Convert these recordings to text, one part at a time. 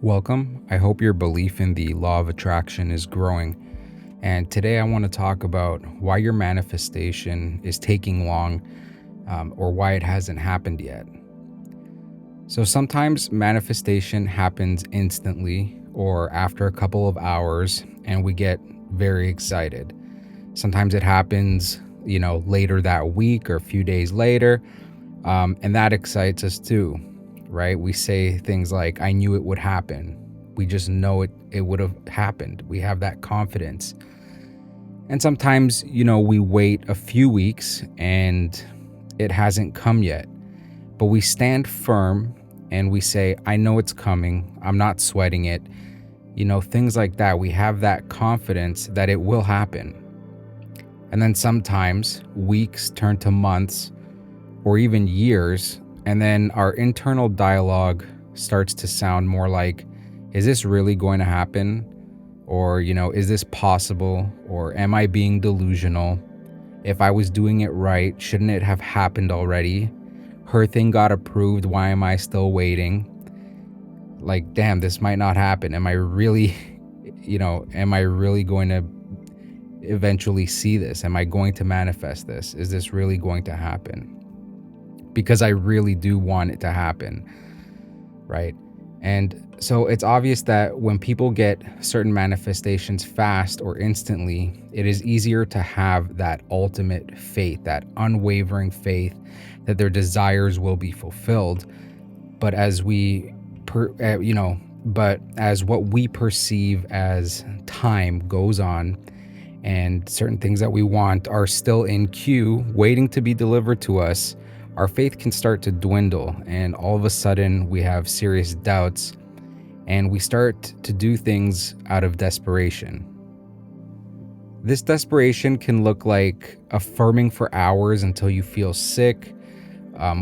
Welcome. I hope your belief in the law of attraction is growing. And today I want to talk about why your manifestation is taking long or why it hasn't happened yet. So sometimes manifestation happens instantly or after a couple of hours, and we get very excited. Sometimes it happens, later that week or a few days later, and that excites us too, right? We say things like, I knew it would happen. We just know it would have happened. We have that confidence. And sometimes, we wait a few weeks and it hasn't come yet. But we stand firm and we say, I know it's coming. I'm not sweating it. Things like that. We have that confidence that it will happen. And then sometimes weeks turn to months or even years, and then our internal dialogue starts to sound more like, is this really going to happen? Or, is this possible? Or am I being delusional? If I was doing it right, shouldn't it have happened already? Her thing got approved, why am I still waiting? Like, damn, this might not happen. Am I really going to eventually see this? Am I going to manifest this? Is this really going to happen? Because I really do want it to happen, right? And so it's obvious that when people get certain manifestations fast or instantly, it is easier to have that ultimate faith, that unwavering faith that their desires will be fulfilled. But as as what we perceive as time goes on, and certain things that we want are still in queue, waiting to be delivered to us, our faith can start to dwindle, and all of a sudden we have serious doubts, and we start to do things out of desperation. This desperation can look like affirming for hours until you feel sick,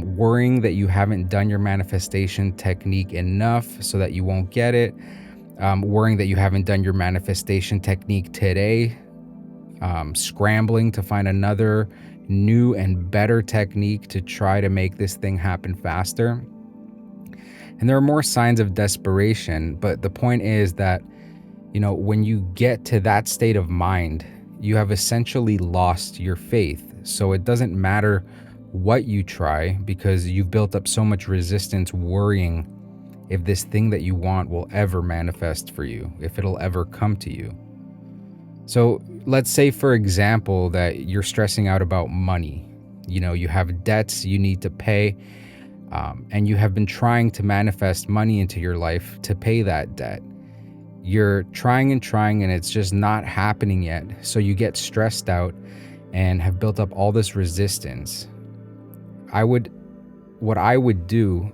worrying that you haven't done your manifestation technique enough so that you won't get it, worrying that you haven't done your manifestation technique today, scrambling to find another new and better technique to try to make this thing happen faster. And there are more signs of desperation, but the point is that, when you get to that state of mind, you have essentially lost your faith. So it doesn't matter what you try because you've built up so much resistance worrying if this thing that you want will ever manifest for you, if it'll ever come to you. So let's say, for example, that you're stressing out about money. You have debts you need to pay, and you have been trying to manifest money into your life to pay that debt. You're trying and it's just not happening yet. So you get stressed out and have built up all this resistance. What I would do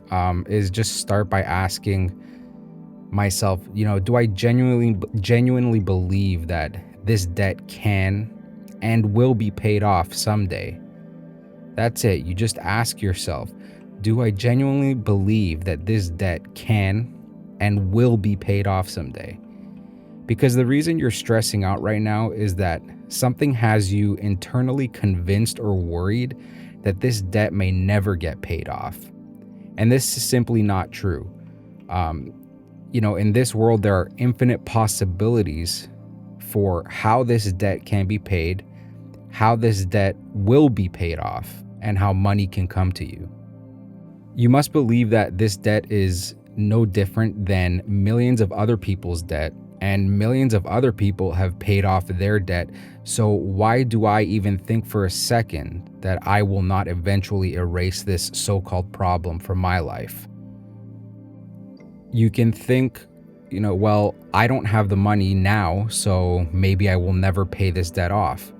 is just start by asking myself, do I genuinely believe that this debt can and will be paid off someday? That's it. You just ask yourself, do I genuinely believe that this debt can and will be paid off someday? Because the reason you're stressing out right now is that something has you internally convinced or worried that this debt may never get paid off. And this is simply not true. In this world, there are infinite possibilities for how this debt can be paid, how this debt will be paid off, and how money can come to you. You must believe that this debt is no different than millions of other people's debt, and millions of other people have paid off their debt. So why do I even think for a second that I will not eventually erase this so-called problem from my life? You can think, well, I don't have the money now, so maybe I will never pay this debt off.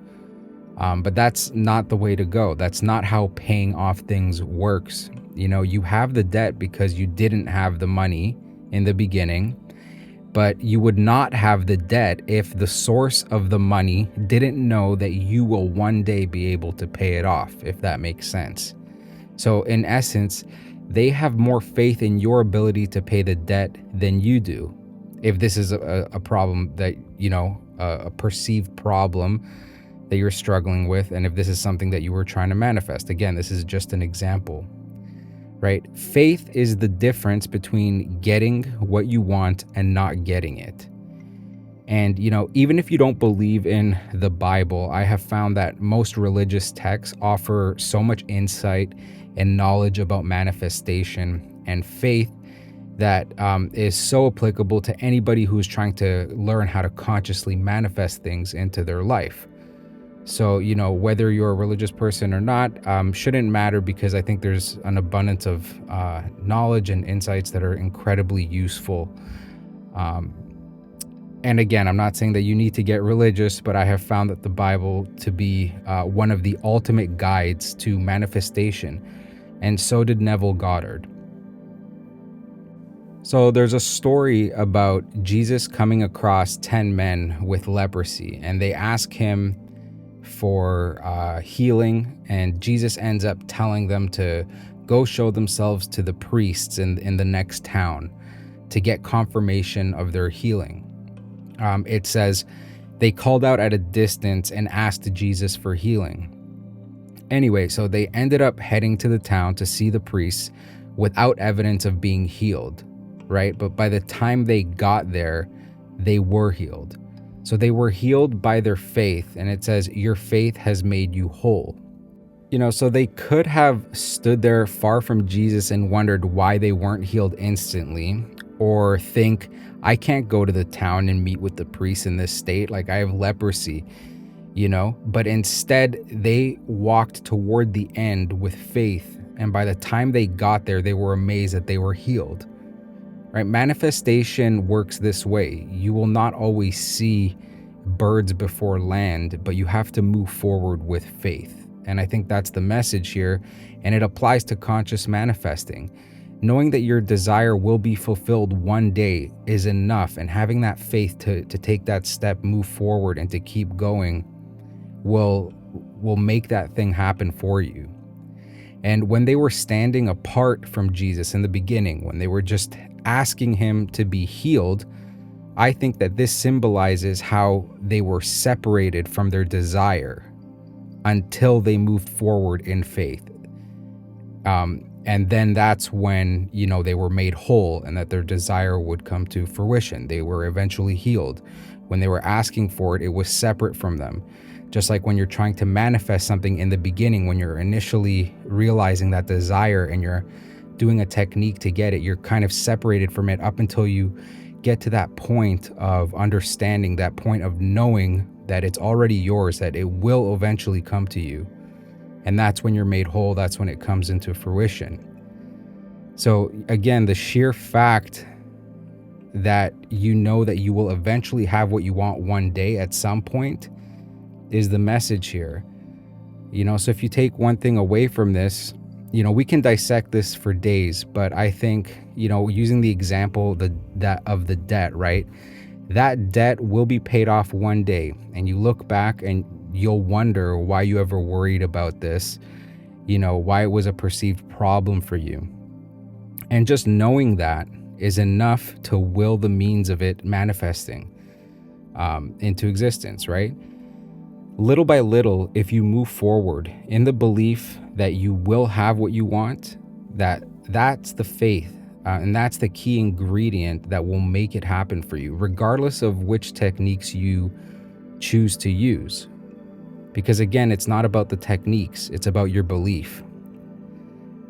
But that's not the way to go. That's not how paying off things works. You have the debt because you didn't have the money in the beginning, but you would not have the debt if the source of the money didn't know that you will one day be able to pay it off, if that makes sense. So in essence, they have more faith in your ability to pay the debt than you do. If this is a problem that, a perceived problem that you're struggling with, and if this is something that you were trying to manifest. Again, this is just an example. right? Faith is the difference between getting what you want and not getting it. And, even if you don't believe in the Bible, I have found that most religious texts offer so much insight and knowledge about manifestation and faith that is so applicable to anybody who's trying to learn how to consciously manifest things into their life. So, whether you're a religious person or not, shouldn't matter, because I think there's an abundance of knowledge and insights that are incredibly useful. And again, I'm not saying that you need to get religious, but I have found that the Bible to be one of the ultimate guides to manifestation. And so did Neville Goddard. So there's a story about Jesus coming across 10 men with leprosy, and they ask him for healing, and Jesus ends up telling them to go show themselves to the priests in the next town to get confirmation of their healing. It says, they called out at a distance and asked Jesus for healing. Anyway, so they ended up heading to the town to see the priests without evidence of being healed, right? But by the time they got there, they were healed. So they were healed by their faith, and it says, your faith has made you whole. So they could have stood there far from Jesus and wondered why they weren't healed instantly, or think, I can't go to the town and meet with the priests in this state, like I have leprosy, but instead they walked toward the end with faith, and by the time they got there, they were amazed that they were healed. Right? Manifestation works this way. You will not always see birds before land, but you have to move forward with faith. And I think that's the message here, and it applies to conscious manifesting. Knowing that your desire will be fulfilled one day is enough, and having that faith to take that step, move forward, and to keep going will make that thing happen for you. And when they were standing apart from Jesus in the beginning, when they were just asking him to be healed, I think that this symbolizes how they were separated from their desire until they moved forward in faith. And then that's when, they were made whole, and that their desire would come to fruition. They were eventually healed. When they were asking for it, it was separate from them. Just like when you're trying to manifest something in the beginning, when you're initially realizing that desire and you're doing a technique to get it, you're kind of separated from it up until you get to that point of understanding, that point of knowing that it's already yours, that it will eventually come to you. And that's when you're made whole. That's when it comes into fruition. So again, the sheer fact that you know that you will eventually have what you want one day at some point is the message here. So if you take one thing away from this, we can dissect this for days, but I think, using the example of the debt, right? That debt will be paid off one day, and you look back and you'll wonder why you ever worried about this, why it was a perceived problem for you. And just knowing that is enough to will the means of it manifesting into existence, right? Little by little, if you move forward in the belief that you will have what you want, that's the faith, and that's the key ingredient that will make it happen for you, regardless of which techniques you choose to use. Because again, it's not about the techniques, it's about your belief.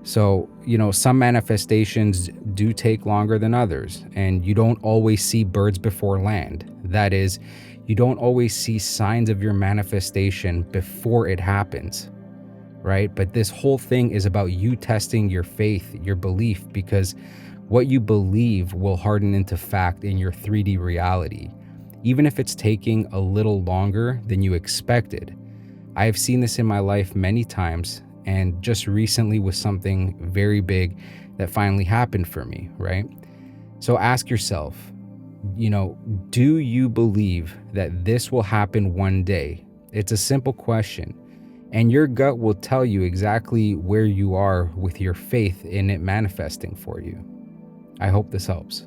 So, some manifestations do take longer than others, and you don't always see birds before land. That is, you don't always see signs of your manifestation before it happens, right? But this whole thing is about you testing your faith, your belief, because what you believe will harden into fact in your 3D reality, even if it's taking a little longer than you expected. I have seen this in my life many times, and just recently with something very big that finally happened for me, right? So ask yourself, do you believe that this will happen one day? It's a simple question, and your gut will tell you exactly where you are with your faith in it manifesting for you. I hope this helps.